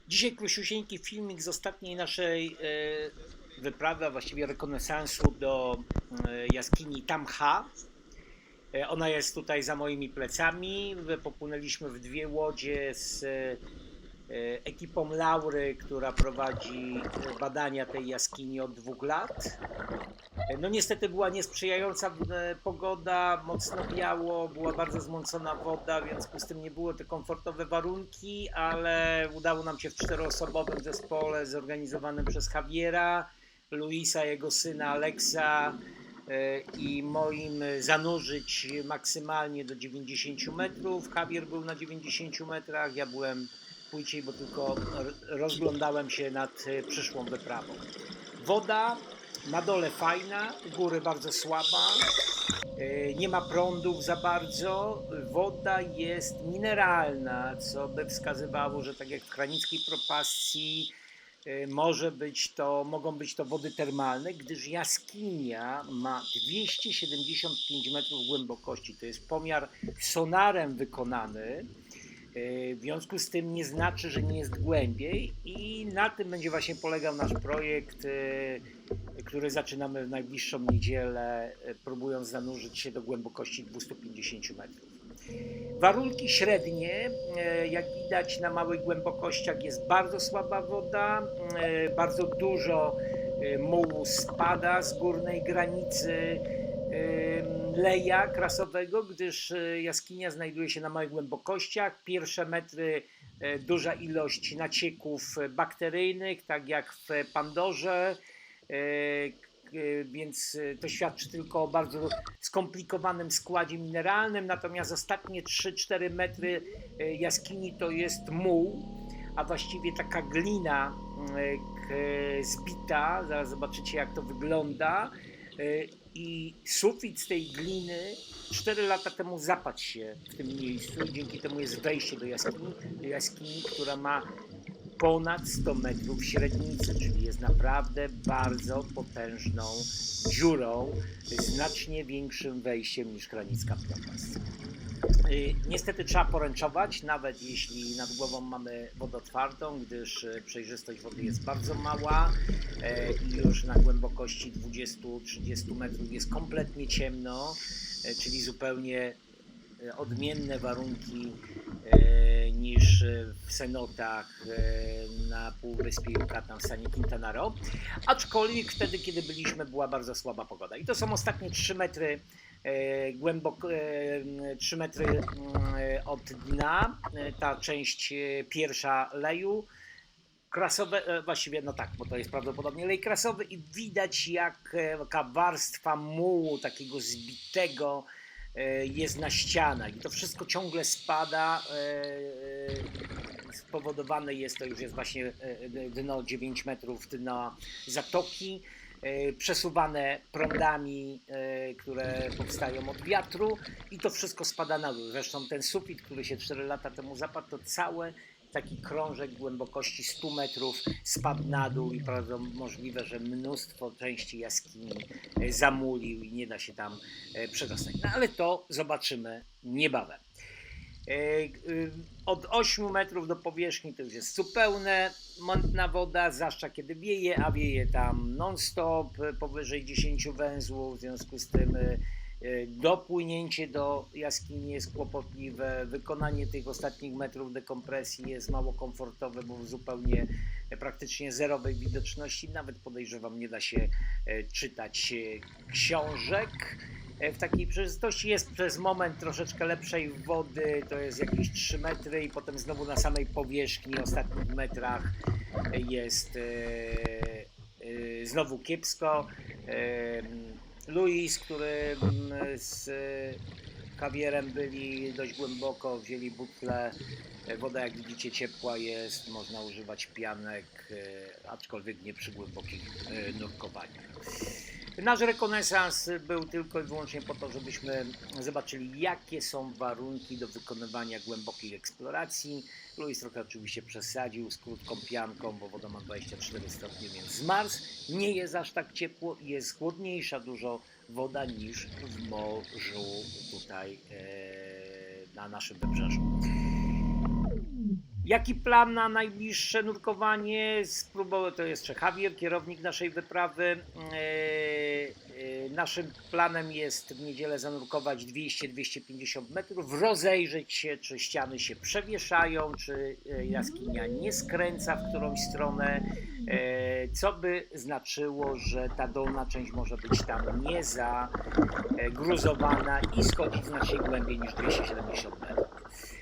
Dzisiaj króciusieńki filmik z ostatniej naszej wyprawy, a właściwie rekonesansu do jaskini Tamcha. Ona jest tutaj za moimi plecami. Popłynęliśmy w dwie łodzie z ekipą Laury, która prowadzi badania tej jaskini od 2 lat. No niestety była niesprzyjająca pogoda, mocno wiało, była bardzo zmącona woda, więc z tym nie były to komfortowe warunki, ale udało nam się w 4-osobowym zespole zorganizowanym przez Javiera, Luisa, jego syna Alexa i moim zanurzyć maksymalnie do 90 metrów. Javier był na 90 metrach, ja byłem płyciej, bo tylko rozglądałem się nad przyszłą wyprawą. Woda na dole fajna, u góry bardzo słaba, nie ma prądów za bardzo, woda jest mineralna, co by wskazywało, że tak jak w kranickiej propasji mogą być to wody termalne, gdyż jaskinia ma 275 metrów głębokości. To jest pomiar sonarem wykonany. W związku z tym nie znaczy, że nie jest głębiej i na tym będzie właśnie polegał nasz projekt, który zaczynamy w najbliższą niedzielę, próbując zanurzyć się do głębokości 250 metrów. Warunki średnie, jak widać na małych głębokościach jest bardzo słaba woda, bardzo dużo mułu spada z górnej granicy leja krasowego, gdyż jaskinia znajduje się na małych głębokościach. Pierwsze metry duża ilość nacieków bakteryjnych, tak jak w Pandorze, więc to świadczy tylko o bardzo skomplikowanym składzie mineralnym, natomiast ostatnie 3-4 metry jaskini to jest muł, a właściwie taka glina zbita, zaraz zobaczycie jak to wygląda, i sufit z tej gliny 4 lata temu zapadł się w tym miejscu i dzięki temu jest wejście do jaskini, która ma ponad 100 metrów średnicy, czyli jest naprawdę bardzo potężną dziurą, znacznie większym wejściem niż kranicka propast. Niestety trzeba poręczować, nawet jeśli nad głową mamy wodę otwartą, gdyż przejrzystość wody jest bardzo mała i już na głębokości 20-30 metrów jest kompletnie ciemno, czyli zupełnie odmienne warunki niż w cenotach na półwyspie Yucatan w stanie Quintana Roo, aczkolwiek wtedy, kiedy byliśmy, była bardzo słaba pogoda. I to są ostatnie 3 metry 3 metry od dna, ta część pierwsza leju. Krasowe, właściwie no tak, bo to jest prawdopodobnie lej krasowy i widać jaka warstwa mułu takiego zbitego jest na ścianach i to wszystko ciągle spada. Spowodowane jest to, już jest właśnie dno 9 metrów dna zatoki, przesuwane prądami, które powstają od wiatru i to wszystko spada na dół. Zresztą ten sufit, który się 4 lata temu zapadł, to cały taki krążek głębokości 100 metrów spadł na dół i możliwe, że mnóstwo części jaskini zamulił i nie da się tam przedostać. No ale to zobaczymy niebawem. Od 8 metrów do powierzchni to już jest zupełnie mątna woda, zwłaszcza kiedy wieje, a wieje tam non-stop, powyżej 10 węzłów, w związku z tym dopłynięcie do jaskini jest kłopotliwe, wykonanie tych ostatnich metrów dekompresji jest mało komfortowe, bo zupełnie praktycznie zerowej widoczności, nawet podejrzewam nie da się czytać książek. W takiej przejrzystości jest przez moment troszeczkę lepszej wody, to jest jakieś 3 metry i potem znowu na samej powierzchni, ostatnich metrach jest znowu kiepsko. Luis, który z Javierem byli dość głęboko, wzięli butlę, woda jak widzicie ciepła jest, można używać pianek, aczkolwiek nie przy głębokich nurkowaniach. Nasz rekonesans był tylko i wyłącznie po to, żebyśmy zobaczyli jakie są warunki do wykonywania głębokiej eksploracji. Luis trochę oczywiście przesadził z krótką pianką, bo woda ma 24 stopnie, więc zmarzł. Nie jest aż tak ciepło i jest chłodniejsza dużo woda niż w morzu tutaj na naszym wybrzeżu. Jaki plan na najbliższe nurkowanie? To jest Javier, kierownik naszej wyprawy. Naszym planem jest w niedzielę zanurkować 200-250 metrów, rozejrzeć się, czy ściany się przewieszają, czy jaskinia nie skręca w którąś stronę, co by znaczyło, że ta dolna część może być tam nie zagruzowana i schodzić znacznie głębiej niż 270 metrów.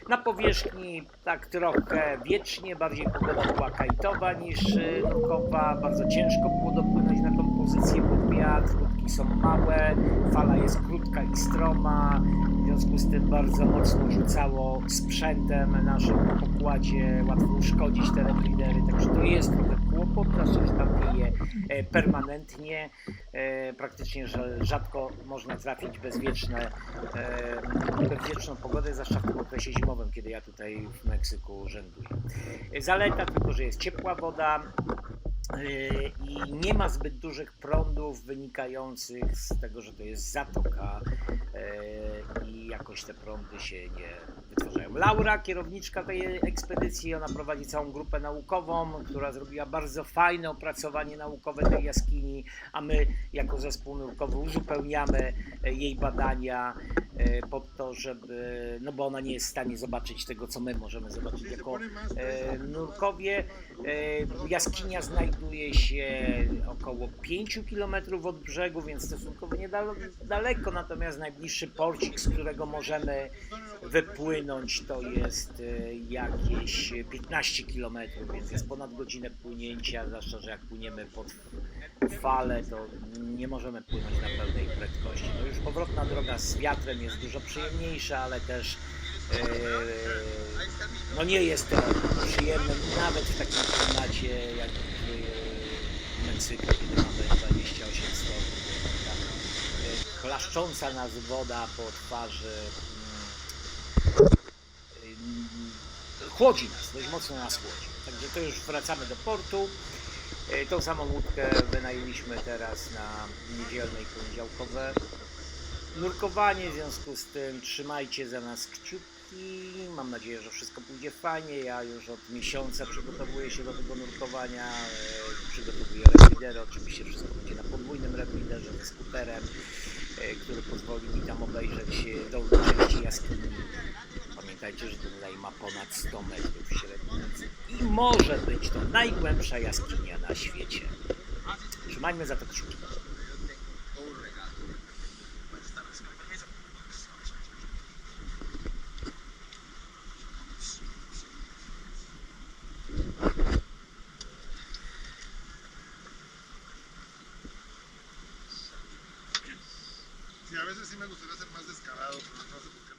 Na powierzchni tak trochę wiecznie, bardziej pogoda była kajtowa niż nurkowa, bardzo ciężko było dopłynąć na tą pozycję pod wiatr, łódki są małe, fala jest krótka i stroma, w związku z tym bardzo mocno rzucało sprzętem naszym na pokładzie, łatwo uszkodzić te repridery, także to jest trochę kłopot, zwłaszcza, że tam wieje permanentnie, praktycznie, że rzadko można trafić bezwieczną pogodę, zwłaszcza w tym okresie zimowym, kiedy ja tutaj w Meksyku urzęduję. Zaleta tylko, że jest ciepła woda i nie ma zbyt dużych prądów wynikających z tego, że to jest zatoka i jakoś te prądy się nie wytwarzają. Laura, kierowniczka tej ekspedycji, ona prowadzi całą grupę naukową, która zrobiła bardzo fajne opracowanie naukowe tej jaskini, a my jako zespół nurkowy uzupełniamy jej badania po to, żeby, no bo ona nie jest w stanie zobaczyć tego, co my możemy zobaczyć jako nurkowie. Jaskinia znajduje się około 5 km od brzegu, więc stosunkowo niedaleko, natomiast najbliższy porcik, z którego możemy wypłynąć, to jest jakieś 15 km, więc jest ponad godzinę płynięcia, zwłaszcza, że jak płyniemy pod falę, to nie możemy płynąć na pełnej prędkości. No już powrotna droga z wiatrem jest dużo przyjemniejsza, ale też no nie jest to przyjemne nawet w takim klimacie jak w Meksyku, kiedy mamy 28 stopni. Klaszcząca nas woda po twarzy chłodzi nas, dość mocno nas chłodzi. Także to już wracamy do portu. Tą samą łódkę wynajęliśmy teraz na niedzielne i poniedziałkowe nurkowanie, w związku z tym trzymajcie za nas kciuki. Mam nadzieję, że wszystko pójdzie fajnie. Ja już od miesiąca przygotowuję się do tego nurkowania. Przygotowuję repridery. Oczywiście wszystko będzie na podwójnym repriderze ze skuterem, który pozwoli mi tam obejrzeć dolną część jaskini. Pamiętajcie, że tutaj ma ponad 100 metrów średnicy i może być to najgłębsza jaskinia na świecie. Trzymajmy za to kciuki. Sí, a veces sí me gustaría ser más descarado, pero no sé por qué.